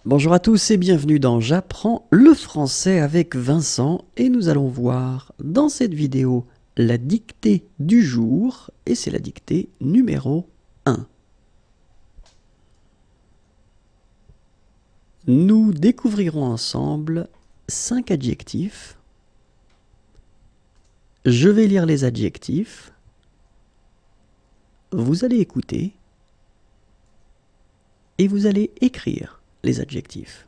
Bonjour à tous et bienvenue dans J'apprends le français avec Vincent et nous allons voir dans cette vidéo la dictée du jour et c'est la dictée numéro 1. Nous découvrirons ensemble 5 adjectifs. Je vais lire les adjectifs. Vous allez écouter et vous allez écrire les adjectifs.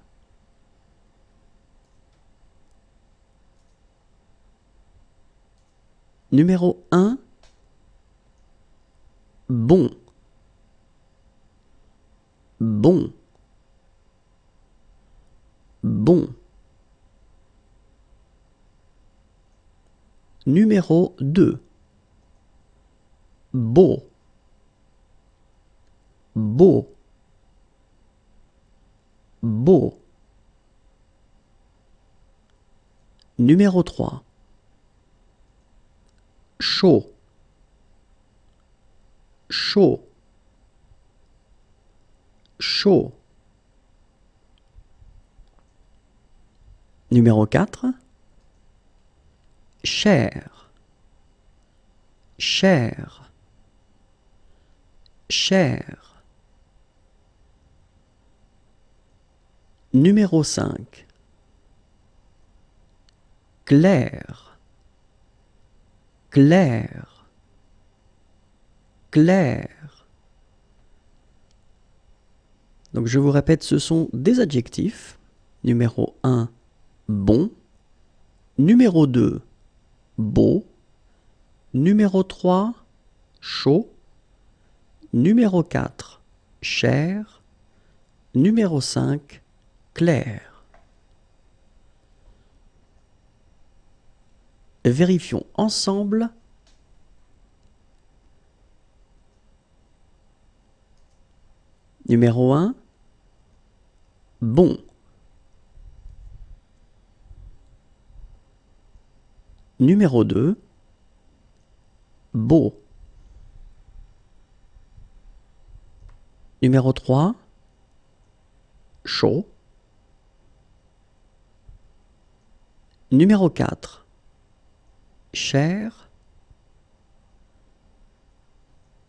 Numéro 1, bon. Bon. Bon. Numéro 2, beau. Beau. Beau. Numéro 3, chaud. Chaud. Chaud. Numéro 4, cher. Cher. Cher. Numéro 5, clair. Clair. Clair. Donc je vous répète, ce sont des adjectifs. Numéro 1, bon. Numéro 2, beau. Numéro 3, chaud. Numéro 4, cher. Numéro 5, clair. Vérifions ensemble. Numéro 1, bon. Numéro 2, beau. Numéro 3, chaud. Numéro 4, cher.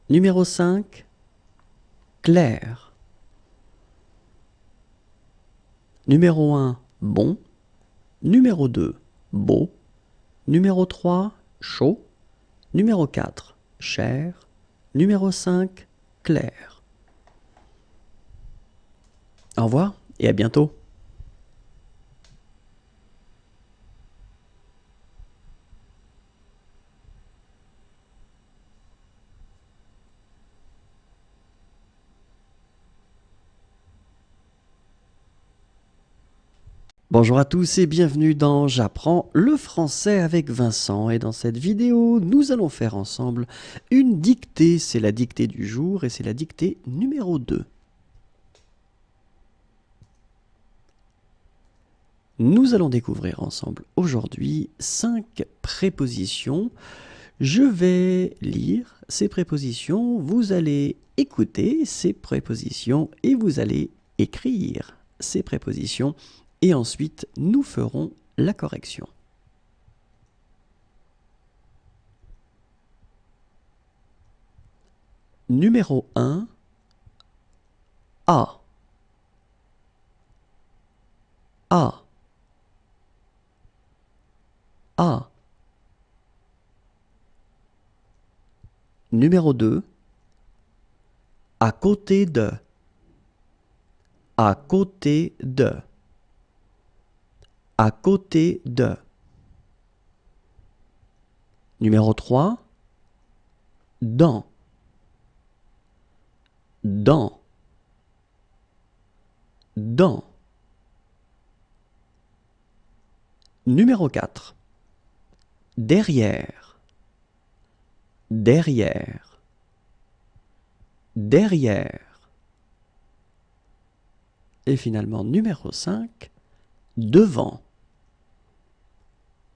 Numéro 5, clair. Numéro 1, bon. Numéro 2, beau. Numéro 3, chaud. Numéro 4, cher. Numéro 5, clair. Au revoir et à bientôt. Bonjour à tous et bienvenue dans J'apprends le français avec Vincent et dans cette vidéo nous allons faire ensemble une dictée, c'est la dictée du jour et c'est la dictée numéro 2. Nous allons découvrir ensemble aujourd'hui 5 prépositions. Je vais lire ces prépositions, vous allez écouter ces prépositions et vous allez écrire ces prépositions et ensuite nous ferons la correction. Numéro 1, A. A. A. Numéro 2, à côté de. À côté de. À côté de. Numéro 3, dans. Dans. Dans. Numéro 4, derrière. Derrière. Derrière. Et finalement, numéro 5, devant.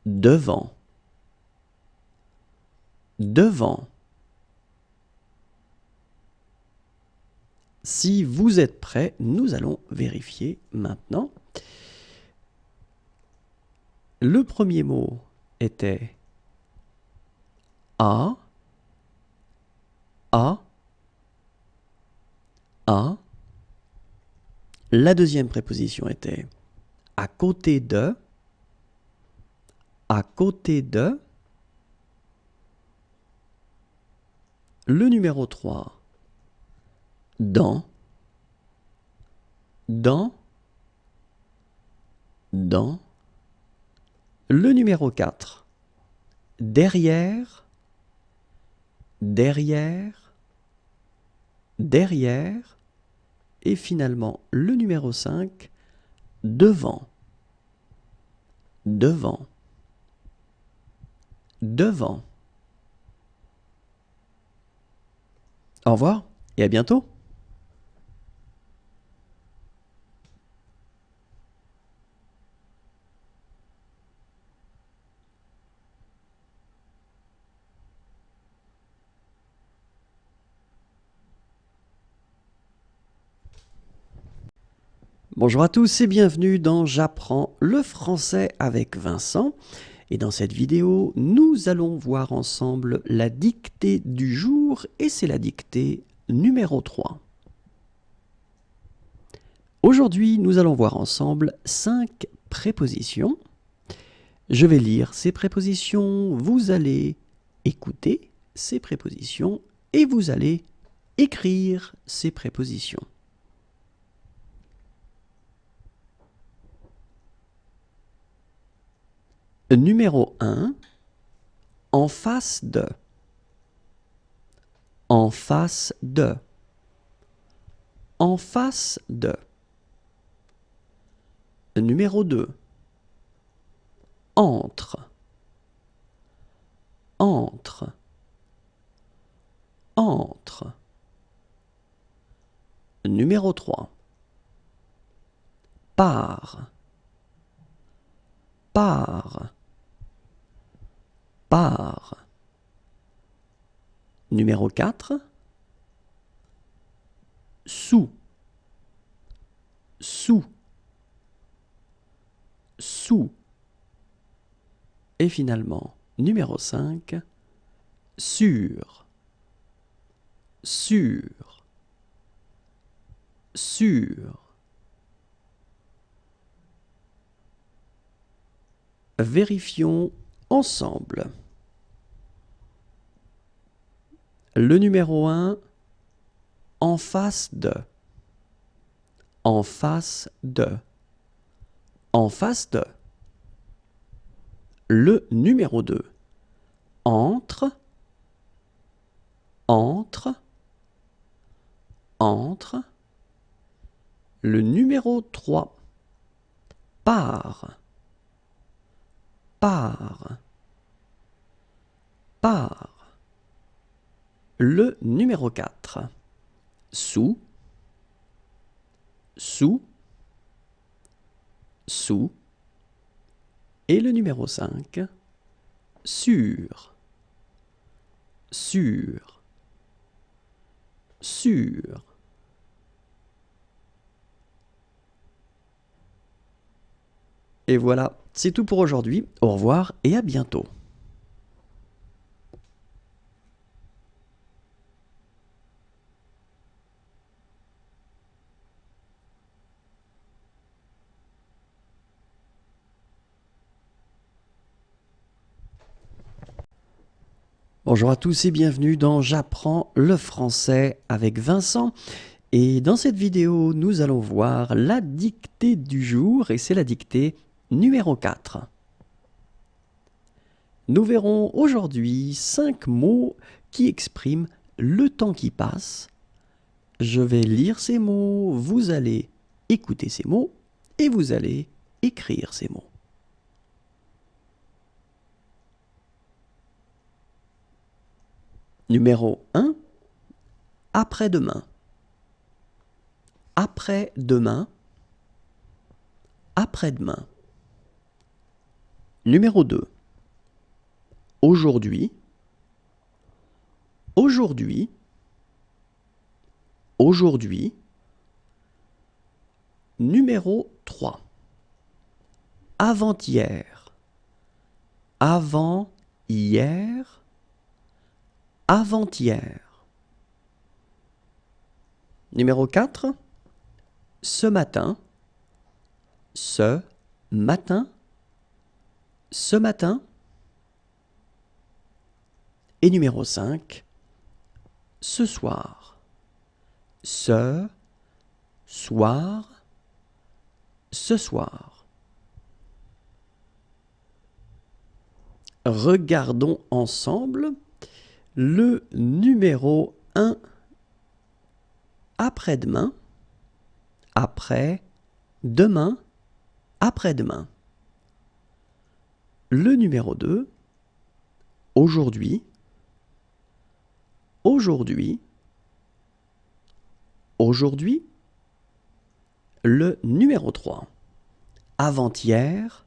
Devant. Devant. Si vous êtes prêts, nous allons vérifier maintenant. Le premier mot était à, à, à. La deuxième préposition était à côté de, à côté de. Le numéro 3, dans, dans, dans. Le numéro 4, derrière, derrière, derrière. Et finalement, le numéro 5, devant, devant, devant. Au revoir et à bientôt. Bonjour à tous et bienvenue dans J'apprends le français avec Vincent. Et dans cette vidéo, nous allons voir ensemble la dictée du jour et c'est la dictée numéro 3. Aujourd'hui, nous allons voir ensemble 5 prépositions. Je vais lire ces prépositions, vous allez écouter ces prépositions et vous allez écrire ces prépositions. Numéro 1, en face de. En face de. En face de. Numéro 2, entre. Entre. Entre. Numéro 3, par. Par. Par. Numéro 4, sous. Sous. Sous. Et finalement, numéro 5, sur. Sur. Sur. Vérifions ensemble. Le numéro 1, en face de. En face de. En face de. Le numéro 2, entre. Entre. Entre. Le numéro 3, par. Par. Par. Le numéro 4, sous. Sous. Sous. Et le numéro 5, sur. Sur. Sur. Et voilà, c'est tout pour aujourd'hui. Au revoir et à bientôt. Bonjour à tous et bienvenue dans J'apprends le français avec Vincent. Et dans cette vidéo, nous allons voir la dictée du jour et c'est la dictée numéro 4. Nous verrons aujourd'hui 5 mots qui expriment le temps qui passe. Je vais lire ces mots, vous allez écouter ces mots et vous allez écrire ces mots. Numéro 1, après-demain. Après-demain. Après-demain. Numéro 2, aujourd'hui. Aujourd'hui. aujourd'hui. Numéro 3. Avant-hier. Avant-hier. Avant-hier. Numéro 4. Ce matin. Ce matin. Ce matin. Et numéro 5. Ce soir. Ce soir. Ce soir. Regardons ensemble le numéro 1. Après-demain. Après, demain, après-demain. Le numéro 2. Aujourd'hui. Aujourd'hui. Aujourd'hui. Le numéro 3. Avant-hier.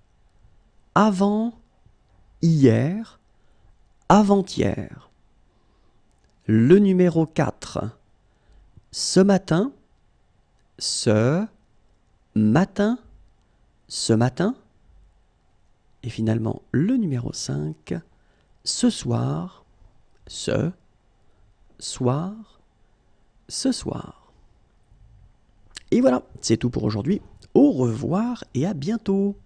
Avant, hier, avant-hier. Le numéro 4. Ce matin. Ce matin. Ce matin. Et finalement, le numéro 5. Ce soir. Ce soir. Ce soir. Et voilà, c'est tout pour aujourd'hui. Au revoir et à bientôt.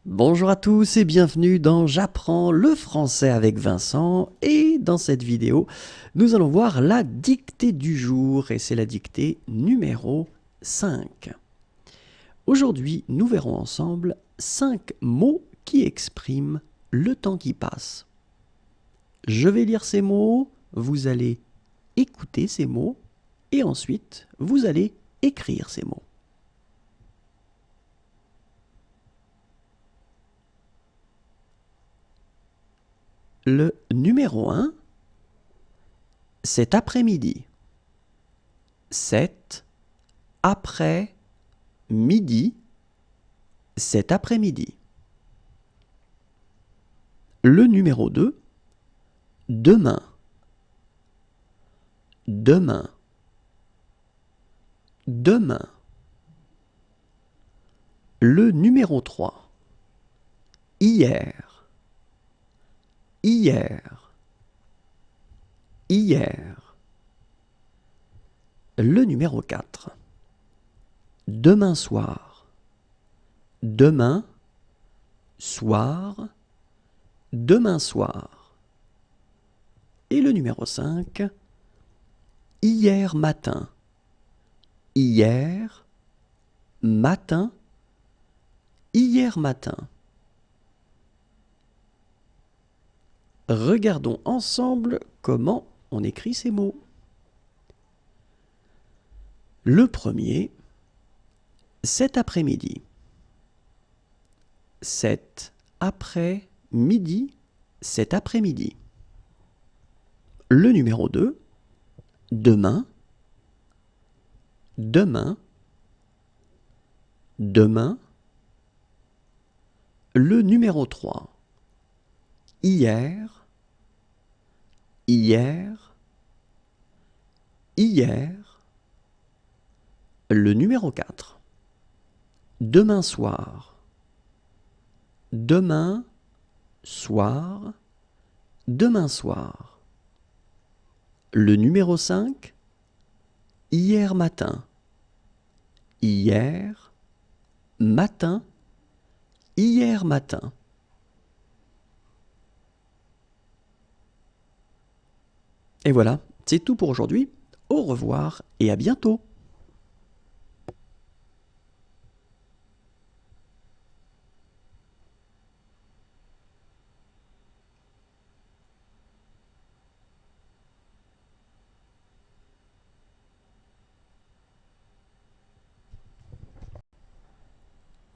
Bonjour à tous et bienvenue dans J'apprends le français avec Vincent, et dans cette vidéo, nous allons voir la dictée du jour et c'est la dictée numéro 5. Aujourd'hui, nous verrons ensemble 5 mots qui expriment le temps qui passe. Je vais lire ces mots, vous allez écouter ces mots et ensuite vous allez écrire ces mots. Le numéro 1, cet après-midi. Cet après-midi. Cet après-midi. Le numéro 2, demain. Demain. Demain. Le numéro 3, hier. Hier. Hier. Le numéro 4. Demain soir. Demain soir. Demain soir. Et le numéro 5. Hier matin. Hier matin. Hier matin. Regardons ensemble comment on écrit ces mots. Le premier, cet après-midi. Cet après-midi. Cet après-midi. Le numéro 2, demain. Demain. Demain. Le numéro 3, hier. Hier. Hier. Le numéro 4. Demain soir. Demain soir. Demain soir. Le numéro 5. Hier matin. Hier matin. Hier matin. Et voilà, c'est tout pour aujourd'hui. Au revoir et à bientôt.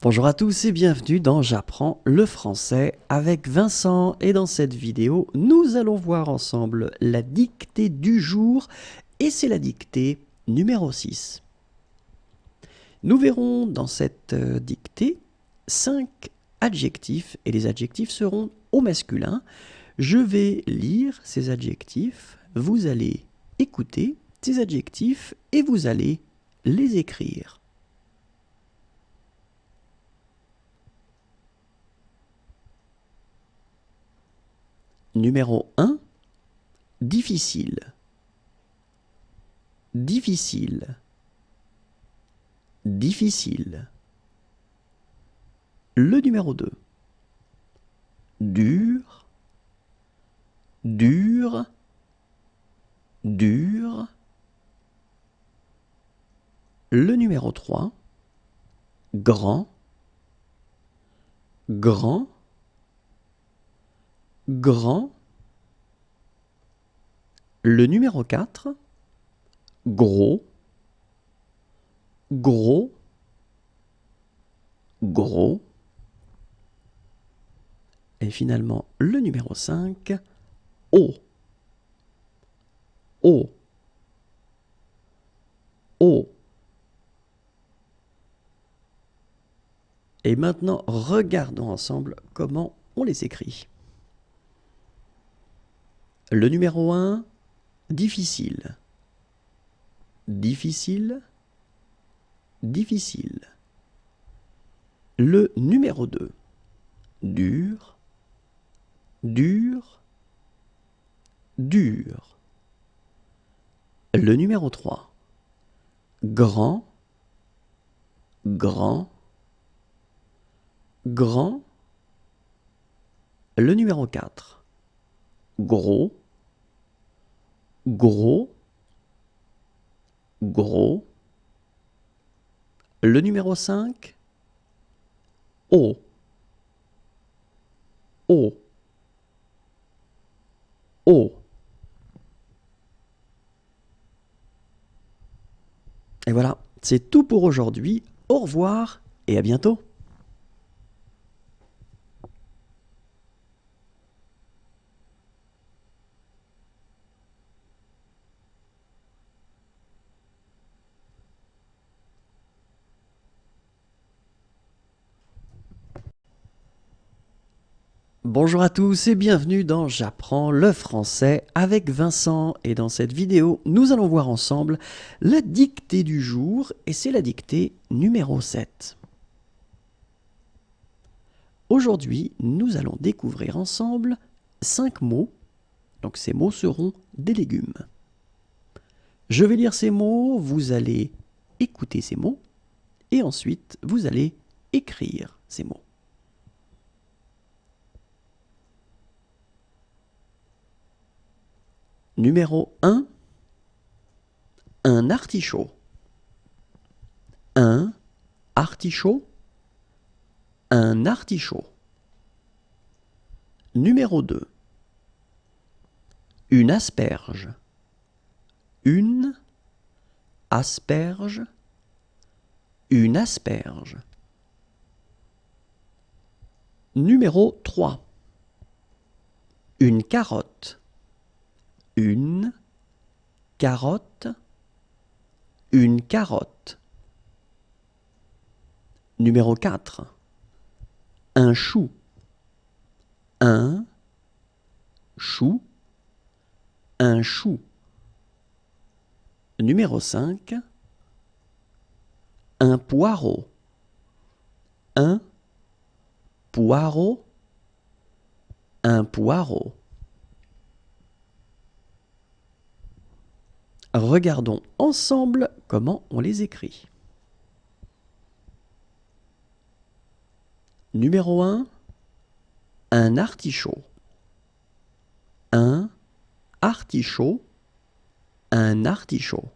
Bonjour à tous et bienvenue dans J'apprends le français avec Vincent, et dans cette vidéo nous allons voir ensemble la dictée du jour et c'est la dictée numéro 6. Nous verrons dans cette dictée 5 adjectifs et les adjectifs seront au masculin. Je vais lire ces adjectifs, vous allez écouter ces adjectifs et vous allez les écrire. Numéro 1, difficile. Difficile. Difficile. Le numéro 2, dur. Dur. Dur. Le numéro 3, grand. Grand. Grand. Le numéro 4, gros. Gros. Gros. Et finalement, le numéro 5, haut. Haut. Haut. Et maintenant, regardons ensemble comment on les écrit. Le numéro 1, difficile. Difficile. Difficile. Le numéro 2, dur. Dur. Dur. Le numéro 3, grand. Grand. Grand. Le numéro 4, gros. Gros. Gros. Le numéro 5, haut. Haut. Haut. Et voilà, c'est tout pour aujourd'hui. Au revoir et à bientôt. Bonjour à tous et bienvenue dans J'apprends le français avec Vincent, et dans cette vidéo nous allons voir ensemble la dictée du jour et c'est la dictée numéro 7. Aujourd'hui nous allons découvrir ensemble 5 mots, donc ces mots seront des légumes. Je vais lire ces mots, vous allez écouter ces mots et ensuite vous allez écrire ces mots. Numéro 1, un artichaut. Un artichaut. Un artichaut. Numéro 2, une asperge. Une asperge. Une asperge. Numéro 3, une carotte. Une carotte. Une carotte. Numéro 4, un chou. Un chou. Un chou. Numéro 5, un poireau. Un poireau. Un poireau. Regardons ensemble comment on les écrit. Numéro 1, un artichaut. Un artichaut. Un artichaut.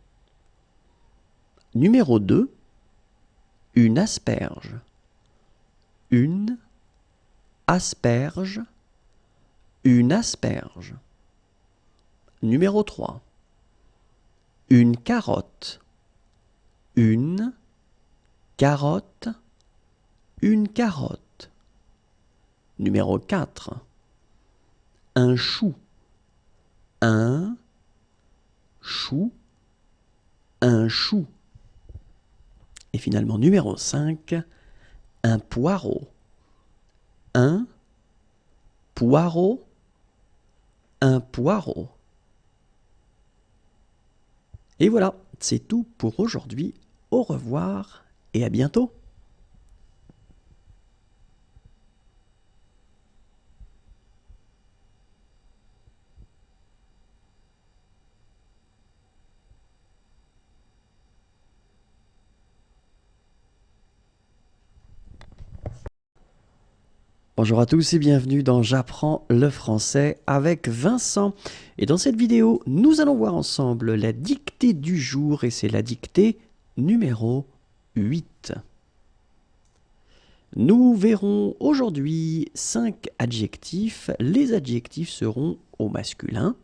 Numéro 2, une asperge. Une asperge. Une asperge. Numéro 3, une carotte. Une carotte. une carotte. Numéro 4, un chou. Un chou, un chou. Et finalement, numéro 5, un poireau. Un poireau, un poireau. Et voilà, c'est tout pour aujourd'hui. Au revoir et à bientôt. Bonjour à tous et bienvenue dans J'apprends le français avec Vincent. Et dans cette vidéo, nous allons voir ensemble la dictée du jour et c'est la dictée numéro 8. Nous verrons aujourd'hui 5 adjectifs. Les adjectifs seront au masculin.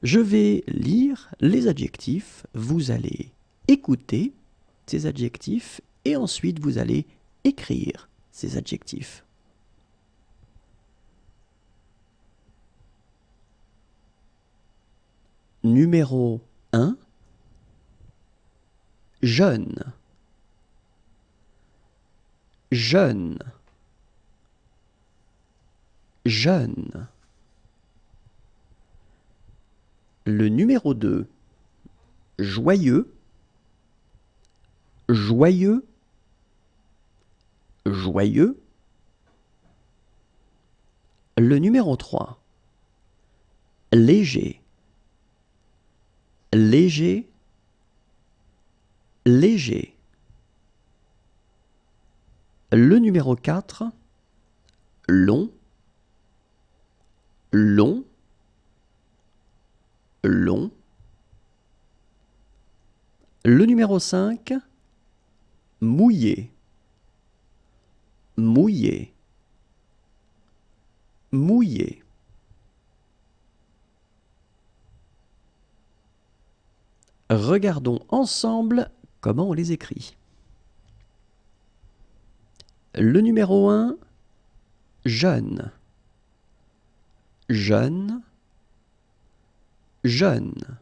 Je vais lire les adjectifs, vous allez écouter ces adjectifs et ensuite vous allez écrire ces adjectifs. Numéro 1, jeune. Jeune. Jeune. Le numéro 2, joyeux. Joyeux. Joyeux. Le numéro 3, léger. Léger. Léger. Le numéro 4, long. Long. Long. Le numéro 5, mouillé. Mouillé. Mouillé. Regardons ensemble comment on les écrit. Le numéro 1, jeune. Jeune. Jeune.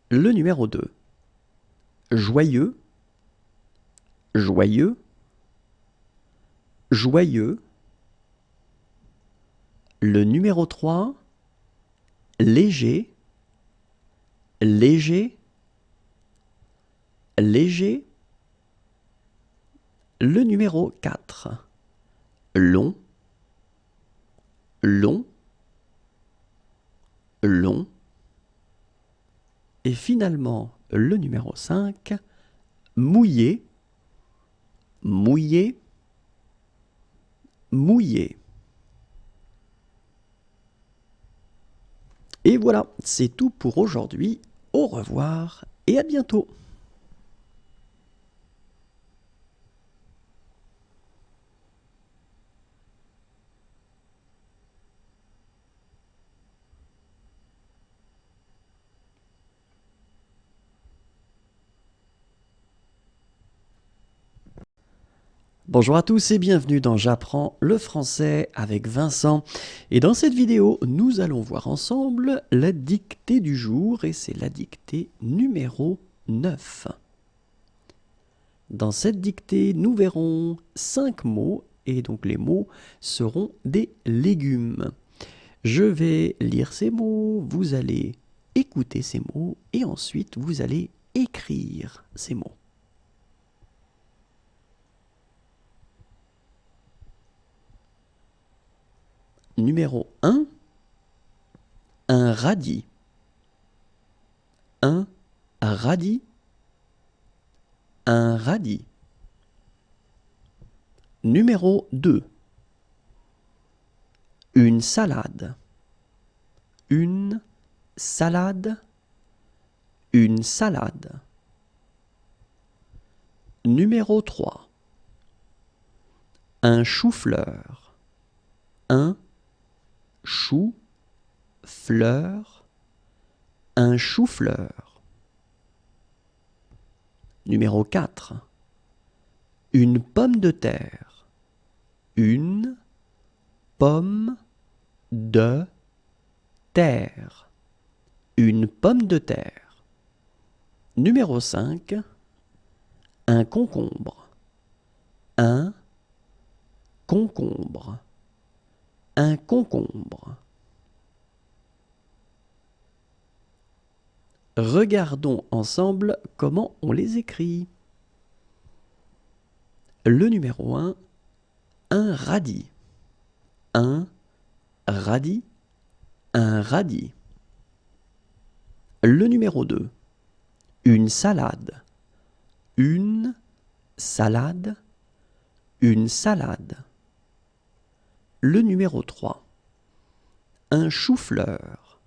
Le numéro 2, joyeux. Joyeux. Joyeux. Le numéro 3, léger. Léger. Léger. Le numéro 4, long. Long. Long. Et finalement, le numéro 5, mouillé. Mouillé. Mouillé. Et voilà, c'est tout pour aujourd'hui. Au revoir et à bientôt. Bonjour à tous et bienvenue dans J'apprends le français avec Vincent. Et dans cette vidéo, nous allons voir ensemble la dictée du jour et c'est la dictée numéro 9. Dans cette dictée, nous verrons 5 mots et donc les mots seront des légumes. Je vais lire ces mots, vous allez écouter ces mots et ensuite vous allez écrire ces mots. Numéro 1, un radis. Un radis. Un radis. Numéro 2, une salade. Une salade. Une salade. Numéro 3, un chou-fleur. Un chou-fleur. Un chou-fleur. Numéro 4, Une pomme de terre. Une pomme de terre. Une pomme de terre. Numéro 5. Un concombre. Un concombre. Un concombre. Regardons ensemble comment on les écrit. Le numéro 1, un radis. Un radis. Un radis. Le numéro 2, une salade. Une salade. Une salade. Le numéro 3, un chou-fleur.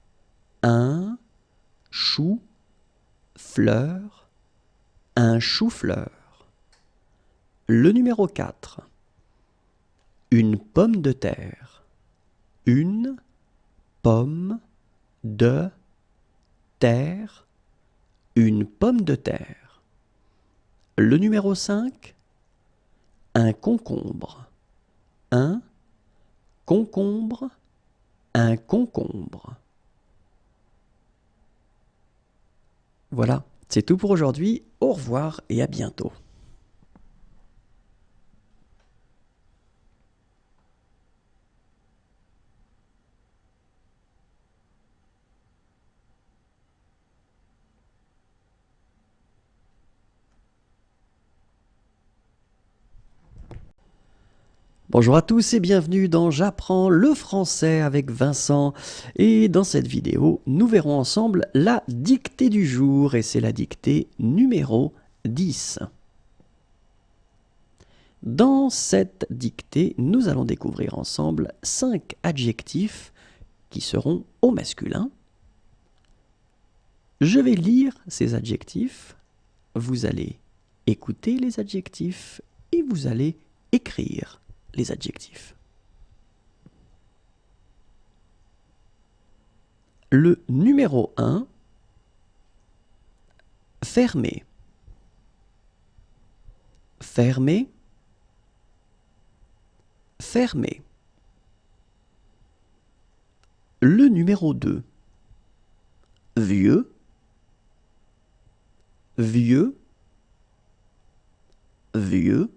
Un chou-fleur. Un chou-fleur. Le numéro 4, une pomme de terre. Une pomme de terre. Une pomme de terre. Le numéro 5, un concombre. Un concombre. Un concombre. Voilà, c'est tout pour aujourd'hui. Au revoir et à bientôt. Bonjour à tous et bienvenue dans J'apprends le français avec Vincent. Et dans cette vidéo, nous verrons ensemble la dictée du jour et c'est la dictée numéro 10. Dans cette dictée, nous allons découvrir ensemble 5 adjectifs qui seront au masculin. Je vais lire ces adjectifs, vous allez écouter les adjectifs et vous allez écrire les adjectifs. Le numéro 1, fermé. Fermé. Fermé. Le numéro 2, vieux. Vieux. Vieux.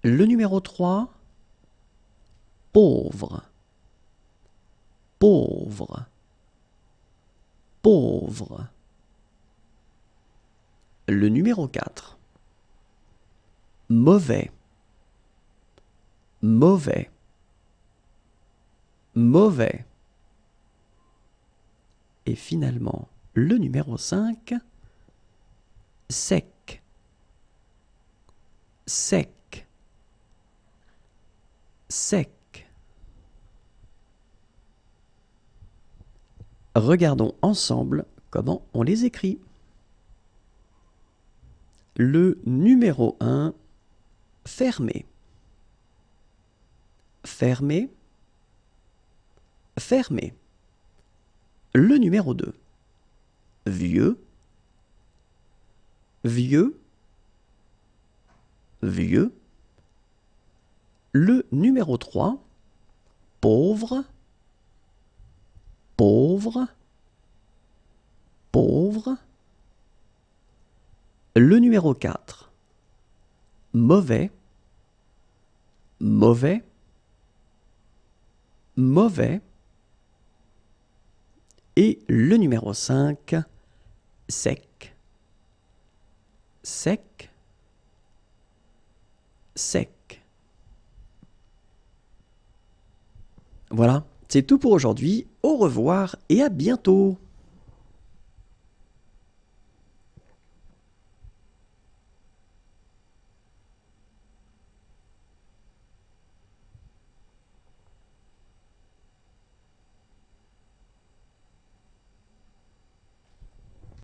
Le numéro 3, pauvre. Pauvre. Pauvre. Le numéro 4, mauvais. Mauvais. Mauvais. Et finalement, le numéro 5, sec. Sec. Sec. Regardons ensemble comment on les écrit. Le numéro 1, fermé. Fermé. Fermé. Le numéro 2, vieux. Vieux. Vieux. Le numéro 3, pauvre. Pauvre. Pauvre. Le numéro 4, mauvais. Mauvais. Mauvais. Et le numéro 5, sec. Sec. Sec. Voilà, c'est tout pour aujourd'hui. Au revoir et à bientôt.